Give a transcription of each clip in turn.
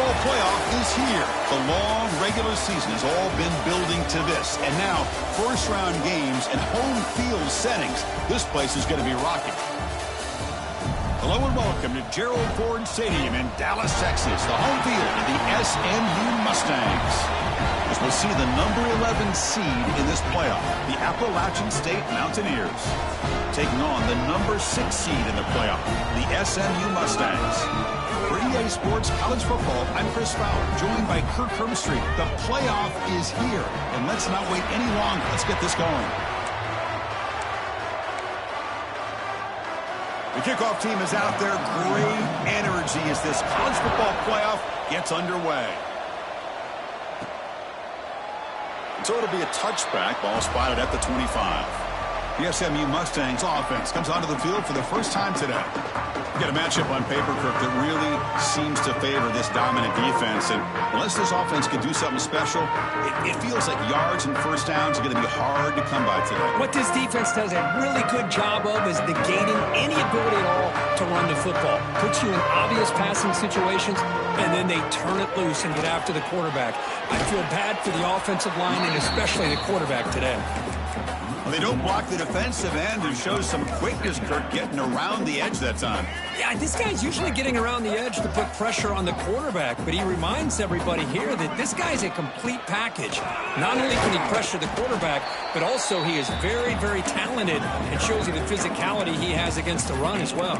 Bowl playoff is here. The long regular season has all been building to this. And now, first-round games and home field settings. This place is going to be rocking. Hello and welcome to Gerald Ford Stadium in Dallas, Texas, the home field of the SMU Mustangs. As we'll see the number 11 seed in this playoff, the Appalachian State Mountaineers, taking on the number 6 seed in the playoff, the SMU Mustangs. For EA Sports College Football, I'm Chris Fowler, joined by Kirk Herbstreit. The playoff is here, and let's not wait any longer. Let's get this going. The kickoff team is out there. Great energy as this college football playoff gets underway. So it'll be a touchback, ball spotted at the 25. The SMU Mustangs offense comes onto the field for the first time today. You got a matchup on paper, Kirk, that really seems to favor this dominant defense. And unless this offense can do something special, it feels like yards and first downs are going to be hard to come by today. What this defense does a really good job of is negating any ability at all to run the football. Puts you in obvious passing situations, and then they turn it loose and get after the quarterback. I feel bad for the offensive line and especially the quarterback today. Well, they don't block the defensive end and show some quickness, Kirk, getting around the edge that time. Yeah, this guy's usually getting around the edge to put pressure on the quarterback, but he reminds everybody here that this guy's a complete package. Not only can he pressure the quarterback, but also he is very, very talented and shows you the physicality he has against the run as well.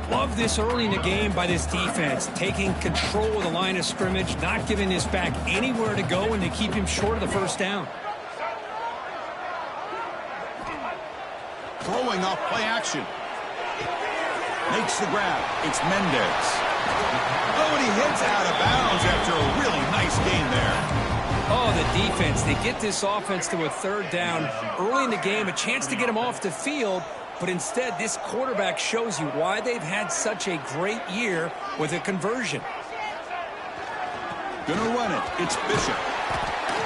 Love this early in the game by this defense, taking control of the line of scrimmage, not giving this back anywhere to go, and to keep him short of the first down. Throwing off play action. Makes the grab. It's Mendez. Oh, and he hits out of bounds after a really nice gain there. Oh, the defense. They get this offense to a third down early in the game, a chance to get him off the field, but instead this quarterback shows you why they've had such a great year with a conversion. Gonna run it. It's Bishop.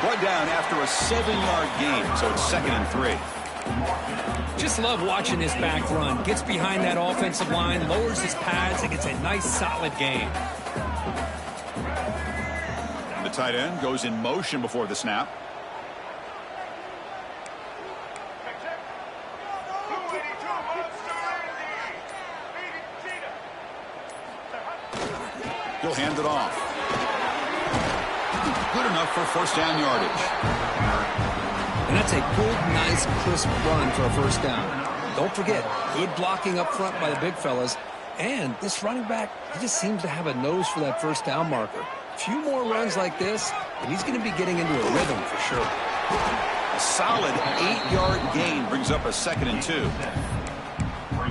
Brought down after a 7-yard gain, so it's 2nd and 3. Just love watching this back run. Gets behind that offensive line, lowers his pads, and gets a nice solid gain. And the tight end goes in motion before the snap. He'll hand it off. Good enough for first down yardage. And that's a good, nice, crisp run for a first down. Don't forget, good blocking up front by the big fellas. And this running back, he just seems to have a nose for that first down marker. A few more runs like this, and he's going to be getting into a rhythm for sure. A solid 8-yard gain brings up a 2nd and 2.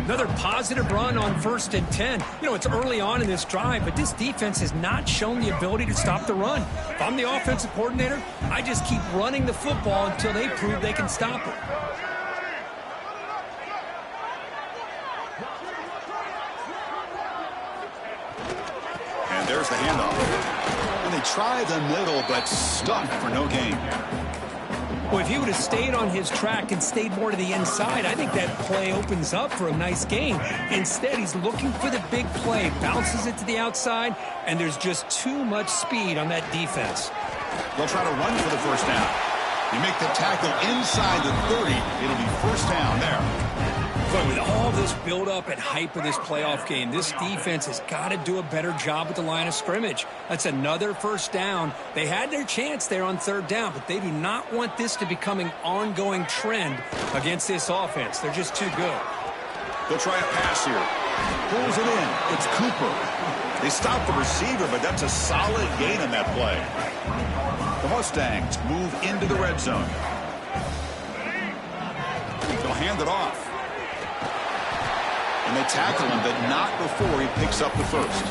Another positive run on 1st and 10. You know, it's early on in this drive, but this defense has not shown the ability to stop the run. If I'm the offensive coordinator, I just keep running the football until they prove they can stop it. And there's the handoff. And they try the middle, but stuck for no gain. Well, if he would have stayed on his track and stayed more to the inside, I think that play opens up for a nice gain. Instead, he's looking for the big play, bounces it to the outside, and there's just too much speed on that defense. They'll try to run for the first down. You make the tackle inside the 30, it'll be first down there. But with all this build-up and hype of this playoff game, this defense has got to do a better job at the line of scrimmage. That's another first down. They had their chance there on 3rd down, but they do not want this to become an ongoing trend against this offense. They're just too good. They'll try a pass here. Pulls it in. It's Cooper. They stop the receiver, but that's a solid gain on that play. The Mustangs move into the red zone. They'll hand it off. And they tackle him, but not before he picks up the first.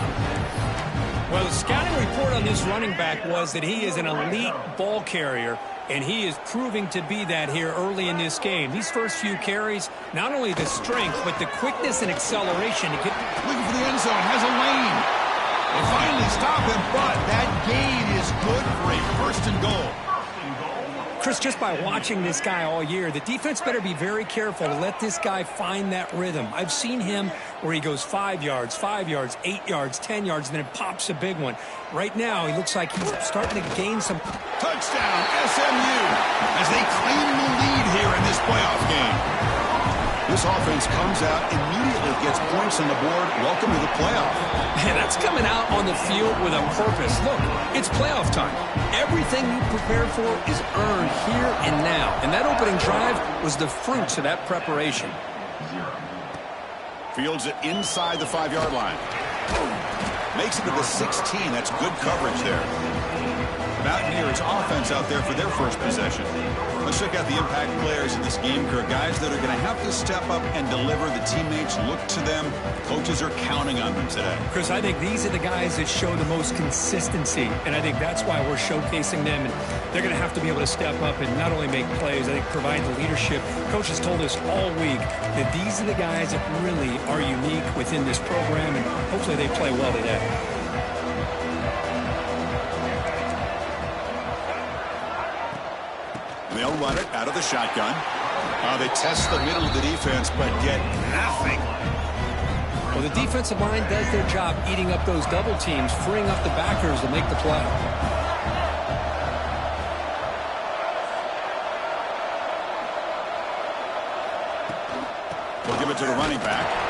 Well, the scouting report on this running back was that he is an elite ball carrier, and he is proving to be that here early in this game. These first few carries, not only the strength, but the quickness and acceleration to get... Looking for the end zone, has a lane. They finally stop him, but that gain is good for a 1st and goal. Chris, just by watching this guy all year, the defense better be very careful to let this guy find that rhythm. I've seen him where he goes 5 yards, 8 yards, 10 yards, and then it pops a big one. Right now, he looks like he's starting to gain some. Touchdown, SMU, as they claim the lead here in this playoff game. This offense comes out, immediately gets points on the board. Welcome to the playoff. And that's coming out on the field with a purpose. Look, it's playoff time. Everything you prepare for is earned here and now. And that opening drive was the fruits of that preparation. Fields it inside the 5-yard line. Makes it to the 16. That's good coverage there. Mountaineers offense out there for their first possession. Let's check out the impact players in this game, Kirk. Guys that are going to have to step up and deliver. The teammates look to them. Coaches are counting on them today. Chris, I think these are the guys that show the most consistency, and I think that's why we're showcasing them. And they're going to have to be able to step up and not only make plays, I think provide the leadership. Coach has told us all week that these are the guys that really are unique within this program, and hopefully they play well today. They'll run it out of the shotgun. They test the middle of the defense, but get nothing. Well, the defensive line does their job eating up those double teams, freeing up the backers to make the play. We'll give it to the running back.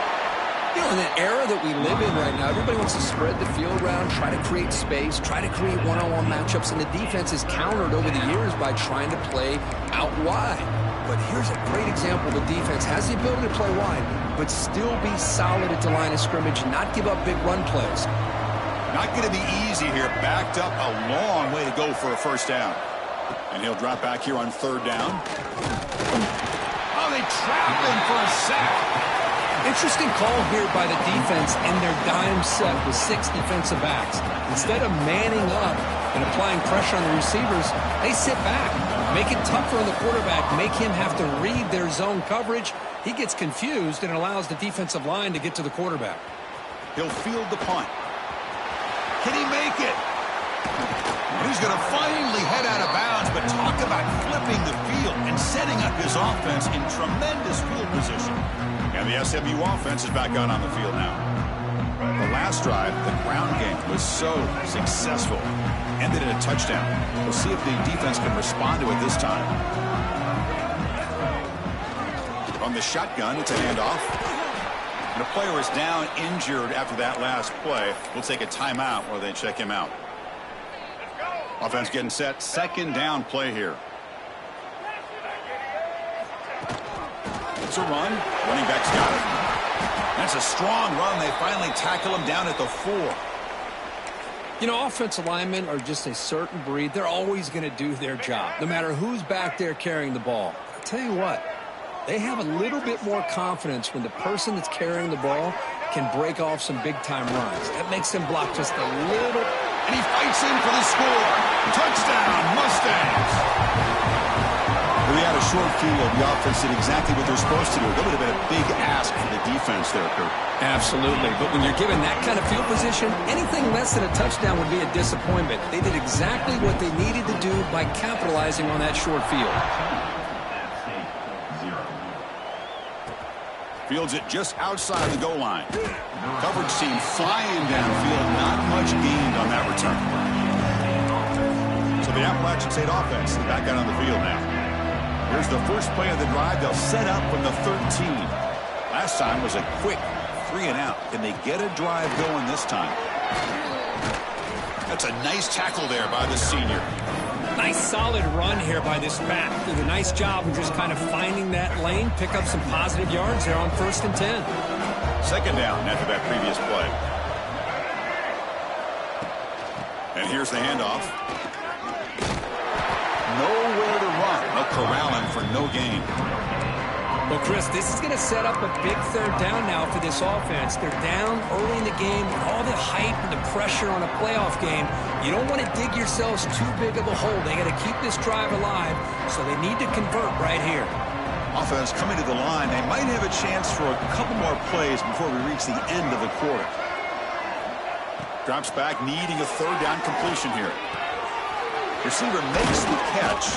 You know, in the era that we live in right now, everybody wants to spread the field around, try to create space, try to create one-on-one matchups, and the defense is countered over the years by trying to play out wide. But here's a great example. The defense has the ability to play wide, but still be solid at the line of scrimmage and not give up big run plays. Not going to be easy here. Backed up a long way to go for a first down. And he'll drop back here on 3rd down. Oh, they trap him for a sack. Interesting call here by the defense in their dime set with 6 defensive backs. Instead of manning up and applying pressure on the receivers, they sit back, make it tougher on the quarterback, make him have to read their zone coverage. He gets confused and allows the defensive line to get to the quarterback. He'll field the punt. Can he make it? He's going to finally head out of bounds, but talk about flipping the field and setting up his offense in tremendous field position. And the SMU offense is back out on the field now. The last drive, the ground game, was so successful. Ended in a touchdown. We'll see if the defense can respond to it this time. From the shotgun, it's a handoff. And the player is down injured after that last play. We'll take a timeout while they check him out. Offense getting set. 2nd down play here. It's a run. Running back's got it. That's a strong run. They finally tackle him down at the 4. You know, offensive linemen are just a certain breed. They're always going to do their job, no matter who's back there carrying the ball. I'll tell you what, they have a little bit more confidence when the person that's carrying the ball can break off some big-time runs. That makes them block just a little. And he fights in for the score. Touchdown, Mustangs. Well, they had a short field. The offense did exactly what they're supposed to do. That would have been a big ask for the defense there, Kurt. Absolutely. But when you're given that kind of field position, anything less than a touchdown would be a disappointment. They did exactly what they needed to do by capitalizing on that short field. Fields it just outside the goal line. Coverage team flying downfield. Not much gained on that return. So the Appalachian State offense is back out on the field now. Here's the first play of the drive. They'll set up from the 13. Last time was a quick 3-and-out. Can they get a drive going this time? That's a nice tackle there by the senior. Nice solid run here by this back. Did a nice job of just kind of finding that lane, pick up some positive yards there on 1st and 10. 2nd down after that previous play. And here's the handoff. Nowhere to run. They'll corral him for no gain. Well, Chris, this is going to set up a big 3rd down now for this offense. They're down early in the game with all the hype and the pressure on a playoff game. You don't want to dig yourselves too big of a hole. They got to keep this drive alive, so they need to convert right here. Offense coming to the line. They might have a chance for a couple more plays before we reach the end of the quarter. Drops back, needing a 3rd down completion here. Receiver makes the catch.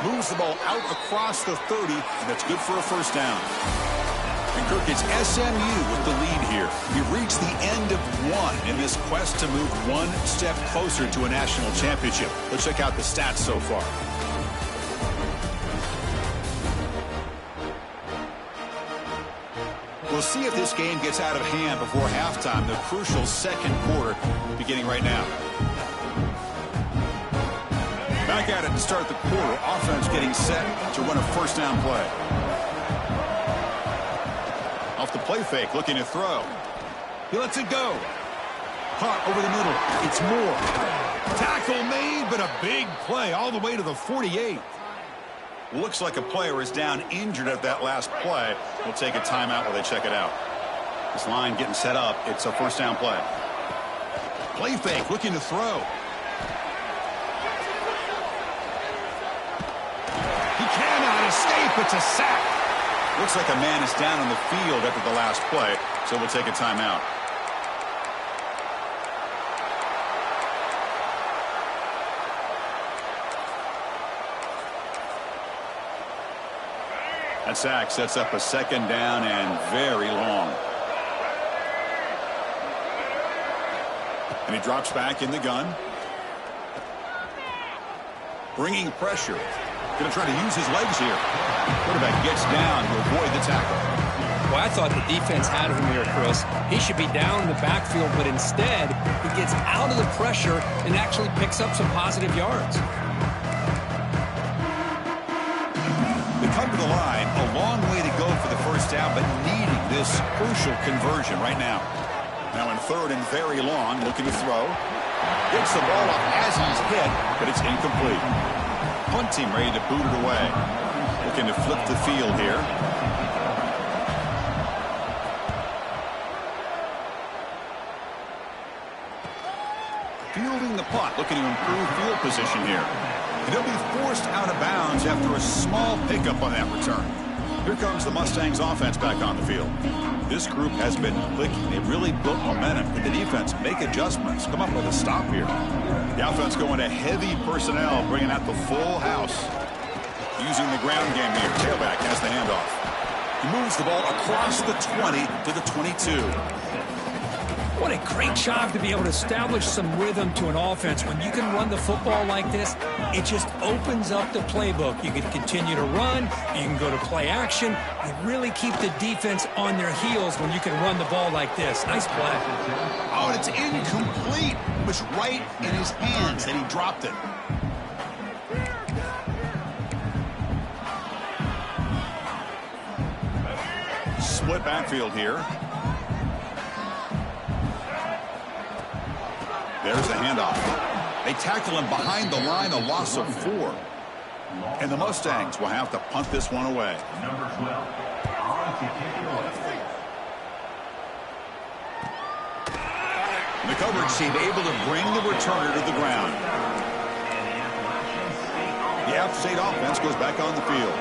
Moves the ball out across the 30, and that's good for a first down. And Kirk, it's SMU with the lead here. We've reached the end of one in this quest to move one step closer to a national championship. Let's check out the stats so far. We'll see if this game gets out of hand before halftime, the crucial second quarter beginning right now. Back at it to start the quarter. Offense getting set to run a first down play. Off the play fake, looking to throw. He lets it go. Caught over the middle. It's Moore. Tackle made, but a big play all the way to the 48. Looks like a player is down injured at that last play. We'll take a timeout while they check it out. This line getting set up. It's a first down play. Play fake, looking to throw. He cannot escape. It's a sack. Looks like a man is down on the field after the last play, so we'll take a timeout. That sack sets up a second down and very long. And he drops back in the gun. Bringing pressure. Going to try to use his legs here. Quarterback gets down to avoid the tackle. Well, I thought the defense had him here, Chris. He should be down in the backfield, but instead, he gets out of the pressure and actually picks up some positive yards. Come to the line, a long way to go for the first down, but needing this crucial conversion right now. Now in third and very long, looking to throw. Gets the ball up as he's hit, but it's incomplete. Punt team ready to boot it away. Looking to flip the field here. Fielding the punt, looking to improve field position here. And he'll be forced out of bounds after a small pickup on that return. Here comes the Mustangs offense back on the field. This group has been clicking. They've really built momentum. Can the defense make adjustments? Come up with a stop here. The offense going to heavy personnel, bringing out the full house. Using the ground game here. Tailback has the handoff. He moves the ball across the 20 to the 22. What a great job to be able to establish some rhythm to an offense. When you can run the football like this, it just opens up the playbook. You can continue to run. You can go to play action. You really keep the defense on their heels when you can run the ball like this. Nice play. Oh, and it's incomplete. It was right in his hands, and he dropped it. Split backfield here. There's the handoff. They tackle him behind the line, a loss of 4. And the Mustangs will have to punt this one away. Number 12. The coverage team able to bring the returner to the ground. The App State offense goes back on the field.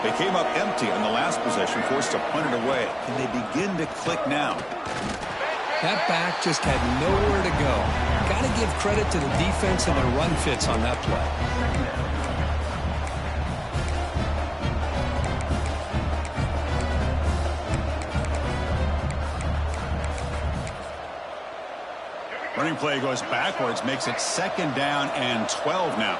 They came up empty on the last possession, forced to punt it away. Can they begin to click now? That back just had nowhere to go. Got to give credit to the defense and their run fits on that play. Running play goes backwards, makes it second down and 12 now.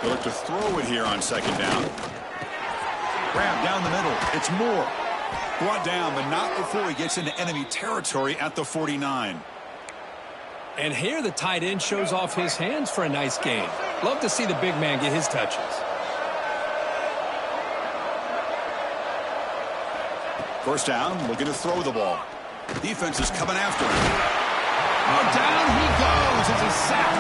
They look to throw it here on second down. Grab down the middle. It's Moore. Brought down, but not before he gets into enemy territory at the 49. And here the tight end shows off his hands for a nice gain. Love to see the big man get his touches. First down, looking to throw the ball. Defense is coming after him. Oh, down he goes. It's a sack.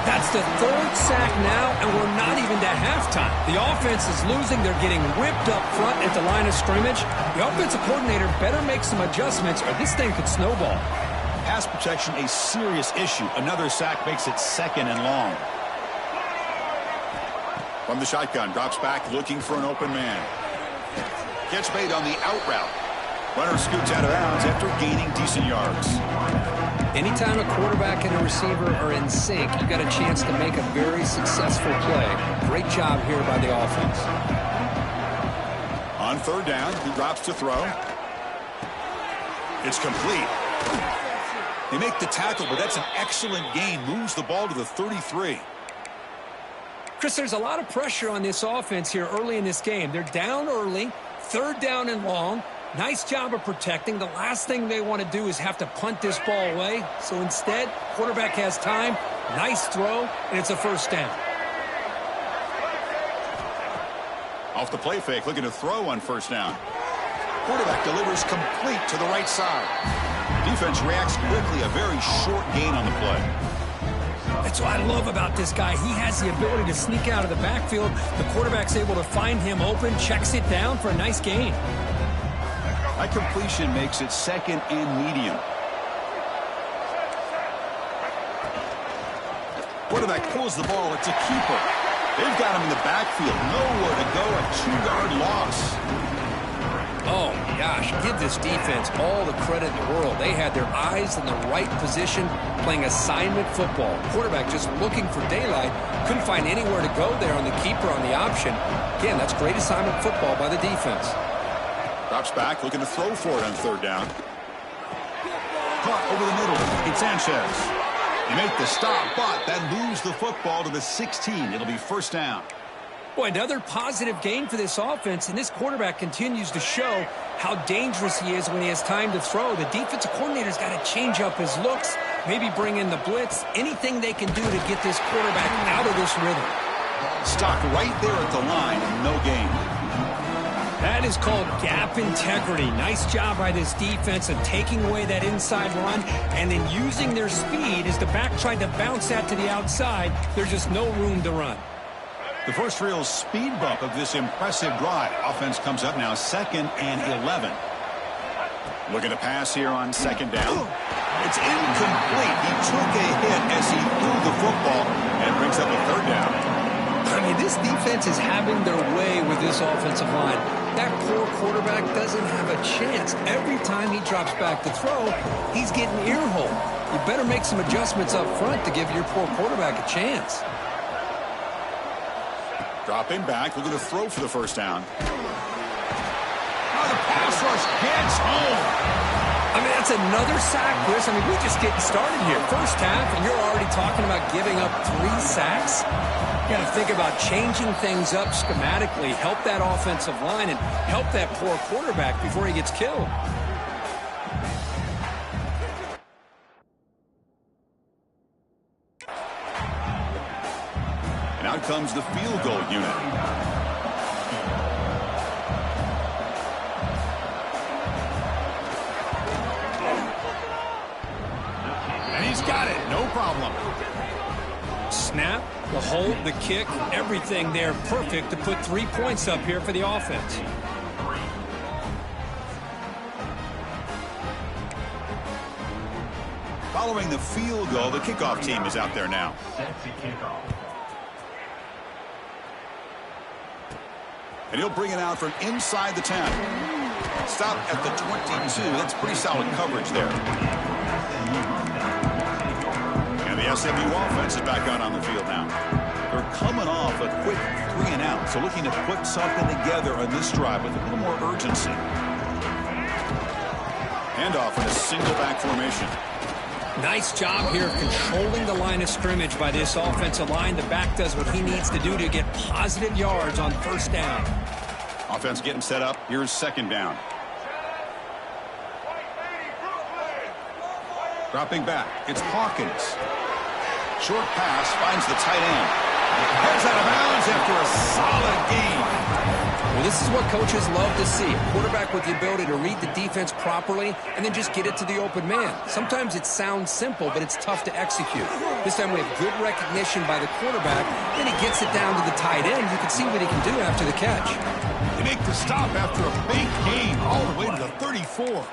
That's the third sack now, and we're not even to halftime. The offense is losing. They're getting ripped up front at the line of scrimmage. The offensive coordinator better make some adjustments, or this thing could snowball. Pass protection, a serious issue. Another sack makes it second and long. From the shotgun, drops back, looking for an open man. Catch made on the out route. Runner scoots out of bounds after gaining decent yards. Anytime a quarterback and a receiver are in sync, you've got a chance to make a very successful play. Great job here by the offense. On third down, he drops to throw. It's complete. They make the tackle, but that's an excellent gain. Moves the ball to the 33. Chris, there's a lot of pressure on this offense here early in this game. They're down early, third down and long. Nice job of protecting. The last thing they want to do is have to punt this ball away. So instead, quarterback has time. Nice throw, and it's a first down. Off the play fake, looking to throw on first down. Quarterback delivers complete to the right side. Defense reacts quickly, a very short gain on the play. That's what I love about this guy. He has the ability to sneak out of the backfield. The quarterback's able to find him open, checks it down for a nice gain. That completion makes it second and medium. Quarterback pulls the ball. It's a keeper. They've got him in the backfield. Nowhere to go. A 2-yard loss. Oh, my gosh. Give this defense all the credit in the world. They had their eyes in the right position playing assignment football. Quarterback just looking for daylight. Couldn't find anywhere to go there on the keeper on the option. Again, that's great assignment football by the defense. Drops back, looking to throw for it on third down. Caught over the middle. It's Sanchez. They make the stop, but that moves the football to the 16. It'll be first down. Boy, another positive gain for this offense, and this quarterback continues to show how dangerous he is when he has time to throw. The defensive coordinator's got to change up his looks, maybe bring in the blitz, anything they can do to get this quarterback out of this rhythm. Stock right there at the line, and no gain. That is called gap integrity. Nice job by this defense of taking away that inside run and then using their speed as the back tried to bounce that to the outside. There's just no room to run. The first real speed bump of this impressive drive. Offense comes up now second and 11. Looking to pass here on second down. It's incomplete. He took a hit as he threw the football and brings up a third down. I mean, this defense is having their way with this offensive line. That poor quarterback doesn't have a chance. Every time he drops back to throw, he's getting earhole. You better make some adjustments up front to give your poor quarterback a chance. Dropping back, looking to throw for the first down. Oh, the pass rush gets home. I mean, that's another sack, Chris. I mean, we're just getting started here. First half, and you're already talking about giving up 3 sacks. You got to think about changing things up schematically, help that offensive line, and help that poor quarterback before he gets killed. And out comes the field goal unit. And he's got it, no problem. Snap, the hold, the kick, everything there perfect to put 3 points up here for the offense. Following the field goal, the kickoff team is out there now. And he'll bring it out from inside the 10. Stop at the 22. That's pretty solid coverage there. And the SMU offense is back out on the field now. They're coming off a quick 3 and out, so looking to put something together on this drive with a little more urgency. Handoff in a single back formation. Nice job here of controlling the line of scrimmage by this offensive line. The back does what he needs to do to get positive yards on first down. Offense getting set up. Here's second down. Dropping back. It's Hawkins. Short pass finds the tight end. Heads out of bounds after a solid game. Well, this is what coaches love to see. A quarterback with the ability to read the defense properly and then just get it to the open man. Sometimes it sounds simple, but it's tough to execute. This time we have good recognition by the quarterback. Then he gets it down to the tight end. You can see what he can do after the catch. They make the stop after a big gain all the way to the 34.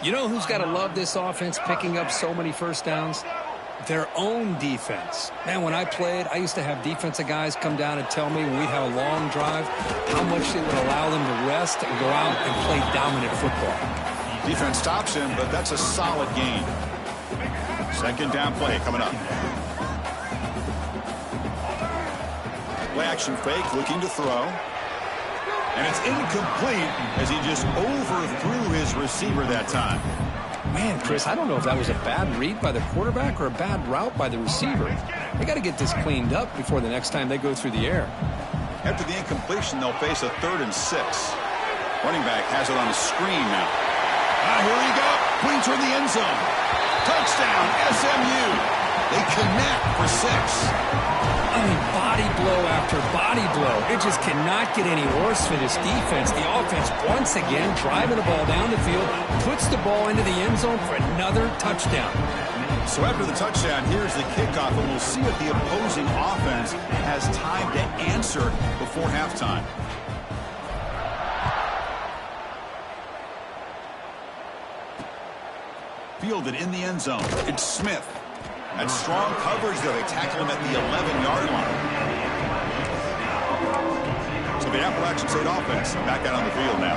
You know who's got to love this offense picking up so many first downs? Their own defense. Man, when I played, I used to have defensive guys come down and tell me when we'd have a long drive how much it would allow them to rest and go out and play dominant football. Defense stops him, but that's a solid gain. Second down play coming up. Play action fake, looking to throw. And it's incomplete as he just overthrew his receiver that time. Man, Chris, I don't know if that was a bad read by the quarterback or a bad route by the receiver. They got to get this cleaned up before the next time they go through the air. After the incompletion, they'll face a 3rd and 6. Running back has it on a screen now. Here we go. Putting toward the end zone. Touchdown, SMU. They connect for 6. I mean, body blow after body blow. It just cannot get any worse for this defense. The offense, once again, driving the ball down the field, puts the ball into the end zone for another touchdown. So after the touchdown, here's the kickoff, and we'll see if the opposing offense has time to answer before halftime. Fielded in the end zone. It's Smith. That's strong coverage, though. They tackle him at the 11-yard line. So the Appalachian State offense back out on the field now.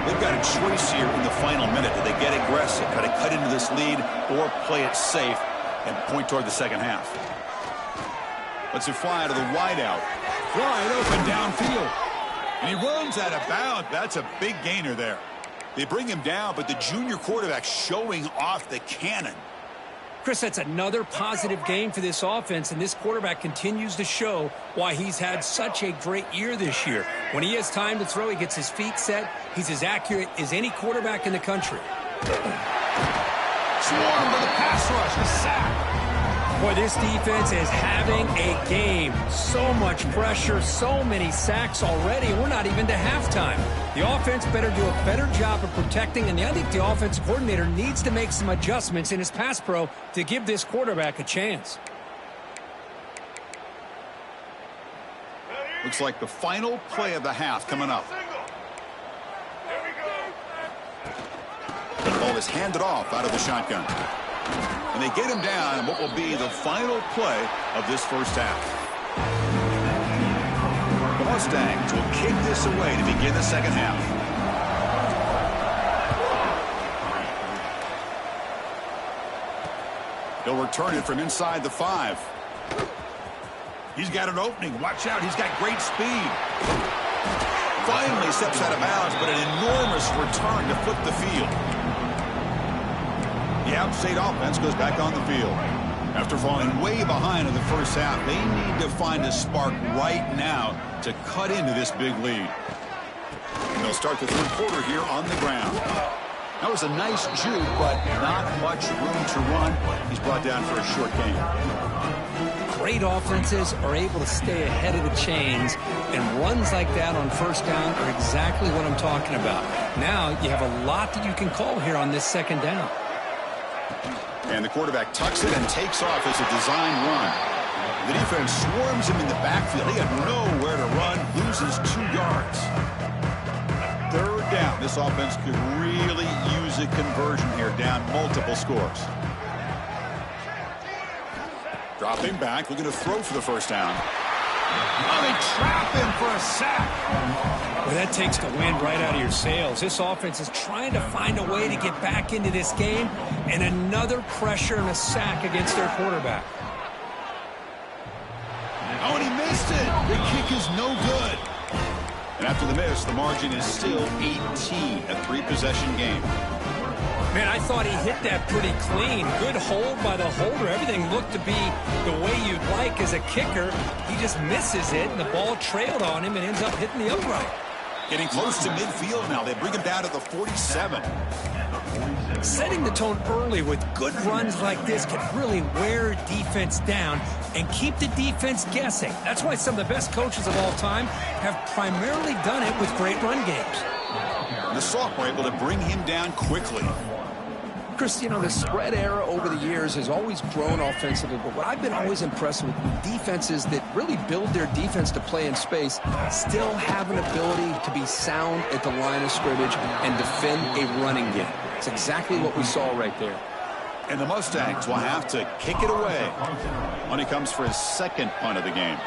They've got a choice here in the final minute. Do they get aggressive, try to cut into this lead, or play it safe and point toward the second half? Let's it fly to the wideout. Wide open downfield. And he runs out of bounds. That's a big gainer there. They bring him down, but the junior quarterback showing off the cannon. Chris, that's another positive game for this offense, and this quarterback continues to show why he's had such a great year this year. When he has time to throw, he gets his feet set. He's as accurate as any quarterback in the country. Swarm with a pass rush, a sack. Boy, this defense is having a game. So much pressure, so many sacks already. We're not even to halftime. The offense better do a better job of protecting, and I think the offensive coordinator needs to make some adjustments in his pass pro to give this quarterback a chance. Looks like the final play of the half coming up. The ball is handed off out of the shotgun. And they get him down in what will be the final play of this first half. The Mustangs will kick this away to begin the second half. He'll return it from inside the 5. He's got an opening. Watch out. He's got great speed. Finally steps out of bounds, but an enormous return to flip the field. The App State offense goes back on the field. After falling way behind in the first half, they need to find a spark right now to cut into this big lead. And they'll start the third quarter here on the ground. That was a nice juke, but not much room to run. He's brought down for a short gain. Great offenses are able to stay ahead of the chains, and runs like that on first down are exactly what I'm talking about. Now you have a lot that you can call here on this second down. And the quarterback tucks it and takes off as a design run. The defense swarms him in the backfield. He had nowhere to run, loses 2 yards. Third down. This offense could really use a conversion here, down multiple scores. Dropping back, looking to throw for the first down. Oh, they trap him for a sack. Well, that takes the wind right out of your sails. This offense is trying to find a way to get back into this game, and another pressure and a sack against their quarterback. Oh, and he missed it. The kick is no good. And after the miss, the margin is still 18, a 3-possession game. Man, I thought he hit that pretty clean. Good hold by the holder. Everything looked to be the way you'd like as a kicker. He just misses it, and the ball trailed on him and ends up hitting the upright. Getting close to midfield now. They bring him down to the 47. Setting the tone early with good runs like this can really wear a defense down and keep the defense guessing. That's why some of the best coaches of all time have primarily done it with great run games. The sophomore able to bring him down quickly. Chris, you know, the spread era over the years has always grown offensively, but what I've been always impressed with defenses that really build their defense to play in space still have an ability to be sound at the line of scrimmage and defend a running game. It's exactly what we saw right there. And the Mustangs will have to kick it away when he comes for his second punt of the game.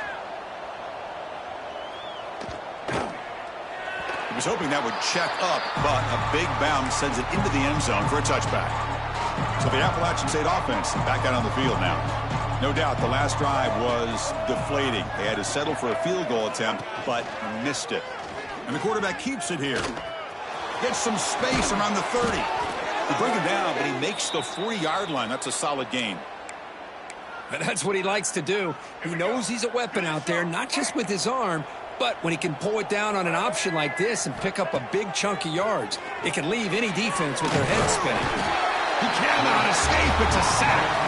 He was hoping that would check up, but a big bounce sends it into the end zone for a touchback. So the Appalachian State offense back out on the field now. No doubt the last drive was deflating. They had to settle for a field goal attempt, but missed it. And the quarterback keeps it here. Gets some space around the 30. They bring him down, but he makes the 40-yard line. That's a solid gain. But that's what he likes to do. He knows he's a weapon out there, not just with his arm, but when he can pull it down on an option like this and pick up a big chunk of yards, it can leave any defense with their head spinning. He cannot escape. It's a sack.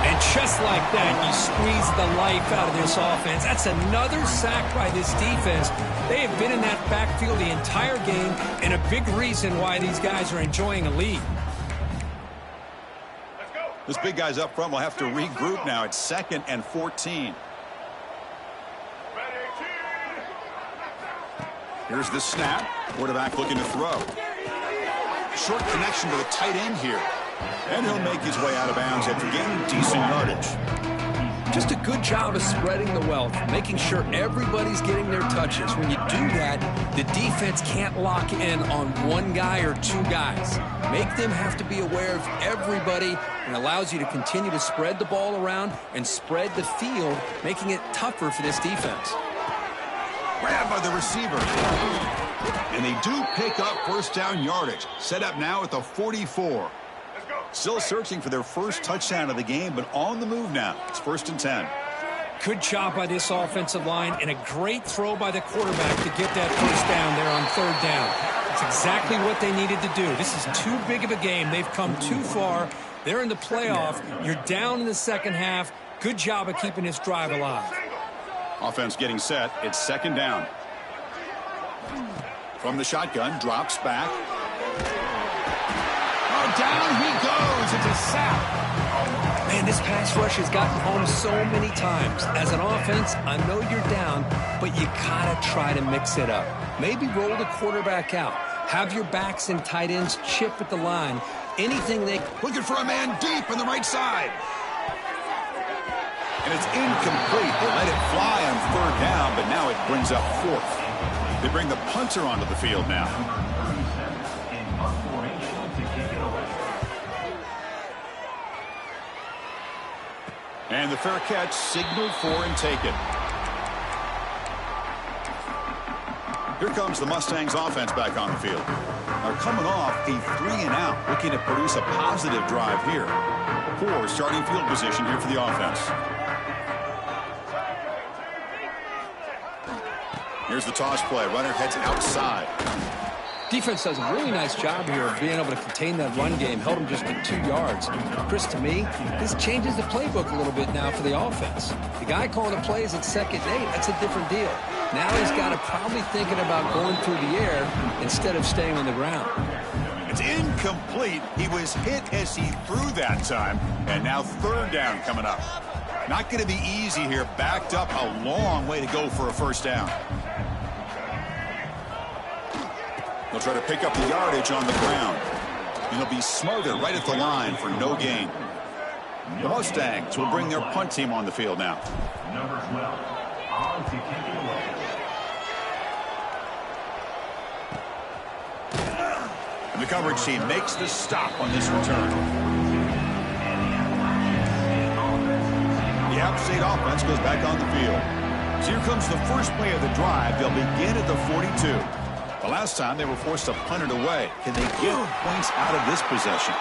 And just like that, you squeeze the life out of this offense. That's another sack by this defense. They have been in that backfield the entire game, and a big reason why these guys are enjoying a lead. This big guy's up front will have to regroup now. It's 2nd and 14. Here's the snap. Quarterback looking to throw. Short connection to the tight end here. And he'll make his way out of bounds after gaining decent yardage. Just a good job of spreading the wealth, making sure everybody's getting their touches. When you do that, the defense can't lock in on one guy or two guys. Make them have to be aware of everybody, and allows you to continue to spread the ball around and spread the field, making it tougher for this defense. Grab by the receiver. And they do pick up first down yardage. Set up now at the 44. Still searching for their first touchdown of the game, but on the move now. It's 1st and 10. Good job by this offensive line, and a great throw by the quarterback to get that first down there on 3rd down. That's exactly what they needed to do. This is too big of a game. They've come too far. They're in the playoff. You're down in the second half. Good job of keeping this drive alive. Offense getting set. It's 2nd down. From the shotgun, drops back. Oh, down he goes. It's a sack. Man, this pass rush has gotten home so many times. As an offense, I know you're down, but you gotta try to mix it up. Maybe roll the quarterback out. Have your backs and tight ends chip at the line. Anything they... Looking for a man deep on the right side. And it's incomplete. They let it fly on 3rd down, but now it brings up 4th. They bring the punter onto the field now. And the fair catch signaled for and taken. Here comes the Mustangs offense back on the field. They're coming off a 3-and-out, looking to produce a positive drive here. Poor starting field position here for the offense. Here's the toss play. Runner heads outside. Defense does a really nice job here of being able to contain that run game. Held them just to 2 yards. Chris, to me, this changes the playbook a little bit now for the offense. The guy calling the plays at 2nd and 8, that's a different deal. Now he's got to probably thinking about going through the air instead of staying on the ground. It's incomplete. He was hit as he threw that time. And now 3rd down coming up. Not going to be easy here. Backed up a long way to go for a first down. They'll try to pick up the yardage on the ground. And they'll be smothered right at the line for no gain. The Mustangs will bring their punt team on the field now. Number 12, on to kick it away. And the coverage team makes the stop on this return. The App State offense goes back on the field. So here comes the first play of the drive. They'll begin at the 42. The last time they were forced to punt it away. Can they get points out of this possession?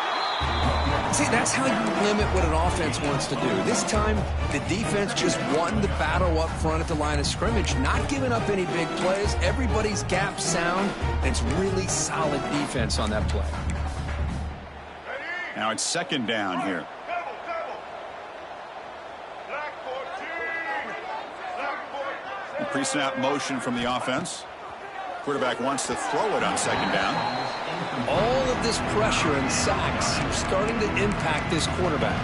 See, that's how you limit what an offense wants to do. This time, the defense just won the battle up front at the line of scrimmage, not giving up any big plays. Everybody's gap sound, and it's really solid defense on that play. Now it's 2nd down here. Pre-snap motion from the offense. Quarterback wants to throw it on 2nd down. All of this pressure and sacks are starting to impact this quarterback.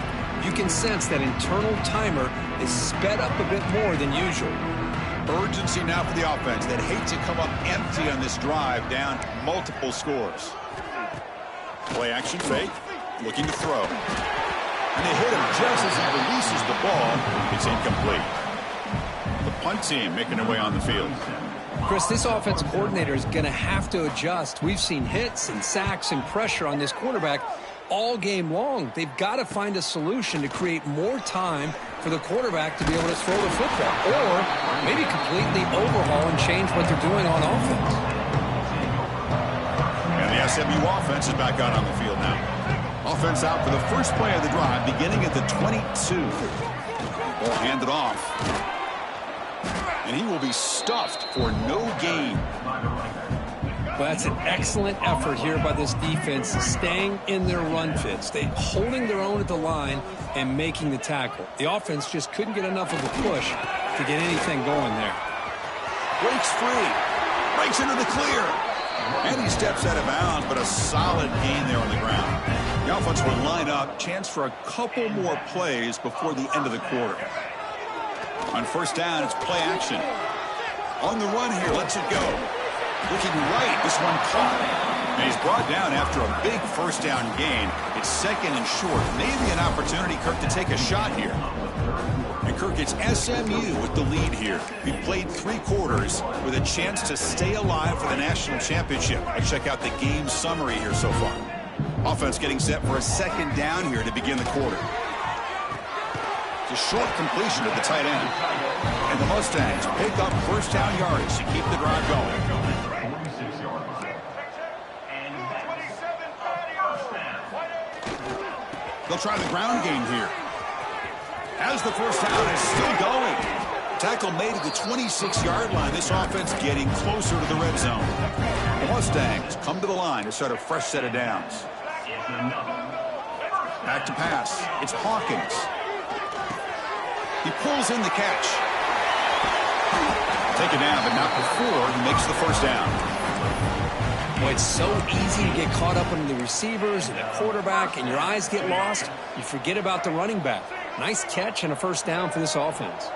You can sense that internal timer is sped up a bit more than usual. Urgency now for the offense that hate to come up empty on this drive, down multiple scores. Play action fake, looking to throw. And they hit him just as he releases the ball. It's incomplete. The punt team making their way on the field. Chris, this offensive coordinator is going to have to adjust. We've seen hits and sacks and pressure on this quarterback all game long. They've got to find a solution to create more time for the quarterback to be able to throw the football, or maybe completely overhaul and change what they're doing on offense. And the SMU offense is back out on the field now. Offense out for the first play of the drive, beginning at the 22. Ball handed off. And he will be stuffed for no gain. Well, that's an excellent effort here by this defense, staying in their run fits. They holding their own at the line and making the tackle. The offense just couldn't get enough of a push to get anything going there. Breaks free. Breaks into the clear. And he steps out of bounds, but a solid gain there on the ground. The offense will line up. Chance for a couple more plays before the end of the quarter. On first down, it's play action. On the run here, lets it go. Looking right, this one caught. And he's brought down after a big first down gain. It's second and short. Maybe an opportunity, Kirk, to take a shot here. And Kirk, it's SMU with the lead here. We've played 3 quarters with a chance to stay alive for the national championship. Let's check out the game summary here so far. Offense getting set for a second down here to begin the quarter. It's a short completion to the tight end. And the Mustangs pick up first down yardage to keep the drive going. They'll try the ground game here. As the first down is still going. Tackle made at the 26-yard line. This offense getting closer to the red zone. The Mustangs come to the line to start a fresh set of downs. Back to pass. It's Hawkins. He pulls in the catch. Taken down, but not before he makes the first down. Boy, it's so easy to get caught up in the receivers and the quarterback, and your eyes get lost. You forget about the running back. Nice catch and a first down for this offense.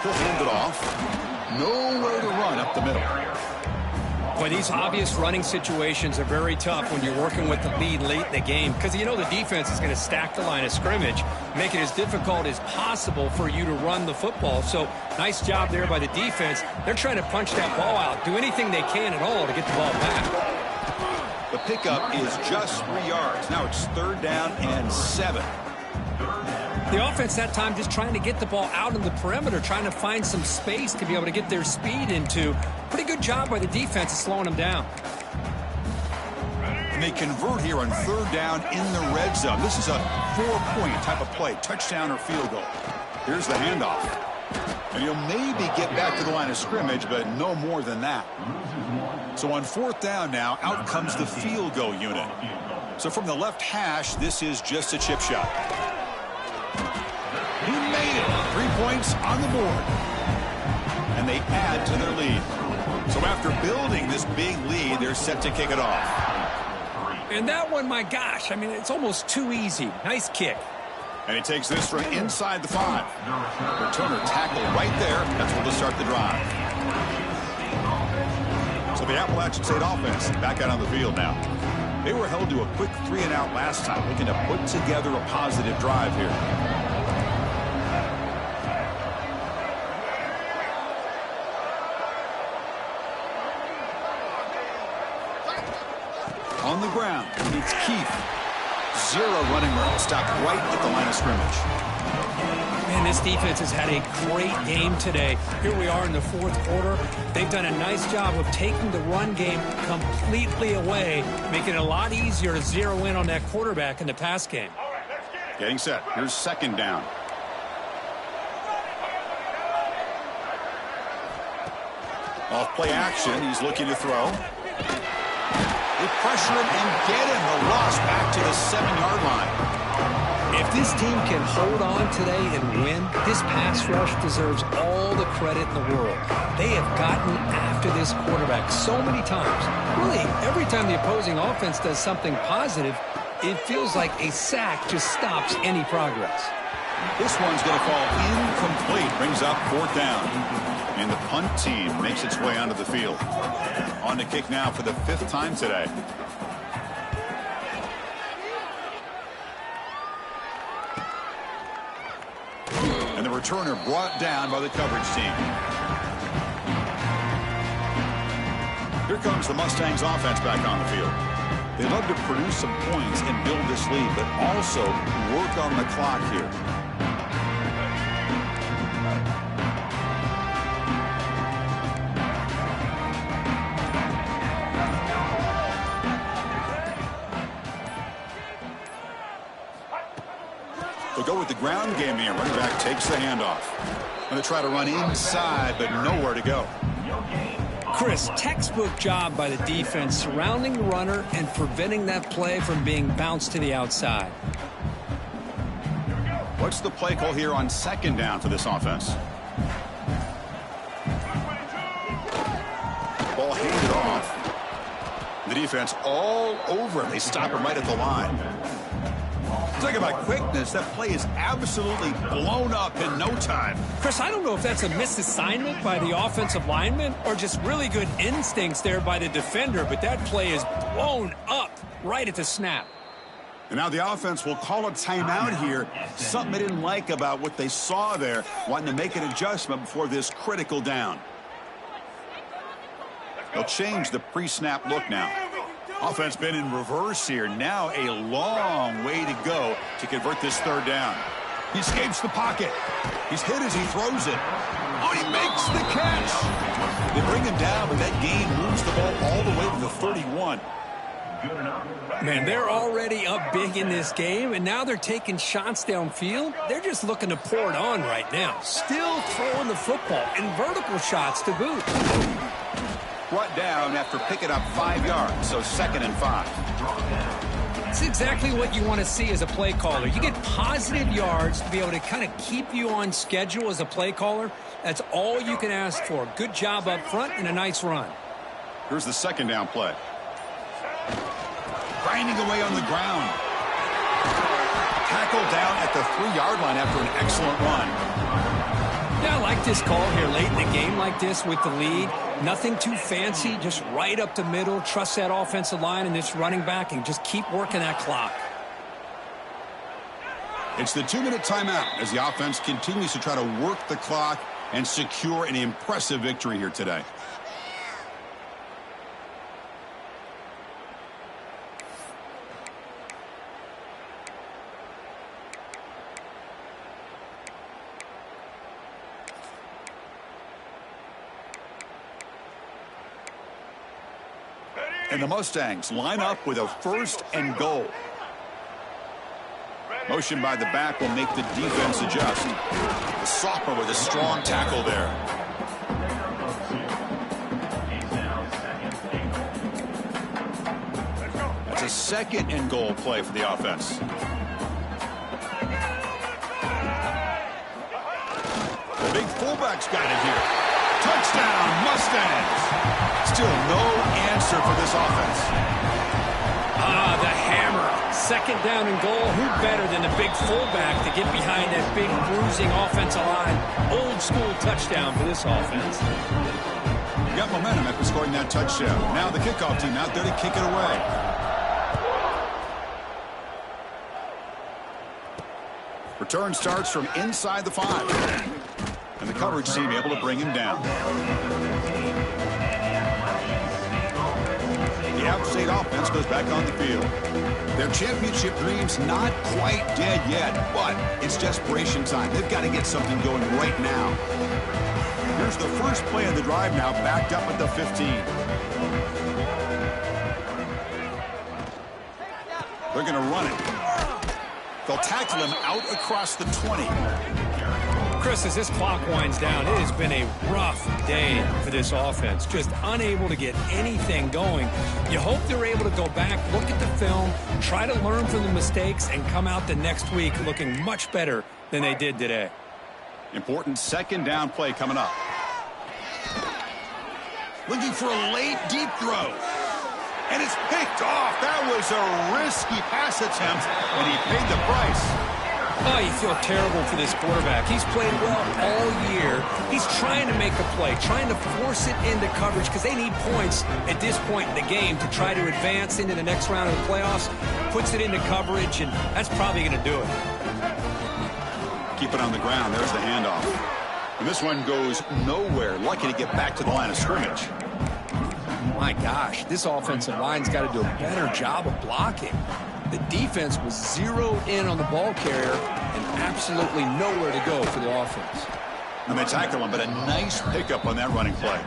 He'll hand it off. Nowhere to run up the middle. Boy, these obvious running situations are very tough when you're working with the lead late in the game, because you know the defense is going to stack the line of scrimmage, make it as difficult as possible for you to run the football. So nice job there by the defense. They're trying to punch that ball out, do anything they can at all to get the ball back. The pickup is just 3 yards. Now it's third down and 7. The offense that time just trying to get the ball out on the perimeter, trying to find some space to be able to get their speed into. Pretty good job by the defense of slowing them down. And they convert here on third down in the red zone. This is a 4-point type of play, touchdown or field goal. Here's the handoff. And he'll maybe get back to the line of scrimmage, but no more than that. So on fourth down now, out comes the field goal unit. So from the left hash, this is just a chip shot. He made it. 3 points on the board. And they add to their lead. So after building this big lead, they're set to kick it off. And that one, my gosh, I mean, it's almost too easy. Nice kick. And he takes this from inside the 5. Returner tackle right there. That's where they'll start the drive. So the Appalachian State offense back out on the field now. They were held to a quick 3-and-out last time, looking to put together a positive drive here. On the ground, it's Keith. 0 running room, stopped right at the line of scrimmage. Man, this defense has had a great game today. Here we are in the fourth quarter. They've done a nice job of taking the run game completely away, making it a lot easier to zero in on that quarterback in the pass game. Getting set. Here's second down. Off play action, he's looking to throw. They pressure him and get him. The loss back to the 7-yard line. If this team can hold on today and win, this pass rush deserves all the credit in the world. They have gotten after this quarterback so many times. Really, every time the opposing offense does something positive, it feels like a sack just stops any progress. This one's going to fall incomplete. Brings up fourth down. And the punt team makes its way onto the field. On to kick now for the 5th time today. And the returner brought down by the coverage team. Here comes the Mustangs offense back on the field. They love to produce some points and build this lead, but also work on the clock here. They'll go with the ground game here. Running back takes the handoff. Going to try to run inside, but nowhere to go. Chris, textbook job by the defense surrounding the runner and preventing that play from being bounced to the outside. What's the play call here on second down for this offense? Ball handed off. The defense all over it. They stop him right at the line. Talking about quickness, that play is absolutely blown up in no time. Chris, I don't know if that's a misassignment by the offensive lineman or just really good instincts there by the defender, but that play is blown up right at the snap. And now the offense will call a timeout here. Something they didn't like about what they saw there, wanting to make an adjustment before this critical down. They'll change the pre-snap look now. Offense been in reverse here. Now a long way to go to convert this third down. He escapes the pocket. He's hit as he throws it. Oh, he makes the catch. They bring him down, but that gain moves the ball all the way to the 31. Man, they're already up big in this game, and now they're taking shots downfield. They're just looking to pour it on right now. Still throwing the football, and vertical shots to boot. Brought down after picking up 5 yards, so 2nd and 5. It's exactly what you want to see as a play caller. You get positive yards to be able to kind of keep you on schedule as a play caller. That's all you can ask for. Good job up front and a nice run. Here's the second down play. Grinding away on the ground. Tackled down at the 3-yard line after an excellent run. Yeah, I like this call here late in the game like this with the lead. Nothing too fancy, just right up the middle. Trust that offensive line and this running back and just keep working that clock. It's the 2-minute timeout as the offense continues to try to work the clock and secure an impressive victory here today. And the Mustangs line up with a 1st and goal. Motion by the back will make the defense adjust. The sophomore with a strong tackle there. That's a 2nd and goal play for the offense. The big fullback's got it here. Touchdown, Mustangs. Still no answer for this offense. Ah, the hammer. 2nd down and goal. Who better than the big fullback to get behind that big bruising offensive line? Old school touchdown for this offense. Got momentum after scoring that touchdown. Now the kickoff team out there to kick it away. Return starts from inside the 5. And the coverage team able to bring him down. The App State offense goes back on the field. Their championship dreams not quite dead yet, but it's desperation time. They've got to get something going right now. Here's the first play of the drive now, backed up at the 15. They're going to run it. They'll tackle him out across the 20. Chris, as this clock winds down, it has been a rough day for this offense. Just unable to get anything going. You hope they're able to go back, look at the film, try to learn from the mistakes, and come out the next week looking much better than they did today. Important 2nd down play coming up. Looking for a late deep throw. And it's picked off. That was a risky pass attempt, and he paid the price. Oh, you feel terrible for this quarterback. He's played well all year. He's trying to make a play, trying to force it into coverage because they need points at this point in the game to try to advance into the next round of the playoffs. Puts it into coverage, and that's probably going to do it. Keep it on the ground. There's the handoff. And this one goes nowhere. Lucky to get back to the line of scrimmage. My God. coverage. This offensive line's got to do a better job of blocking. The defense was zeroed in on the ball carrier and absolutely nowhere to go for the offense. And they tackle him, but a nice pickup on that running play.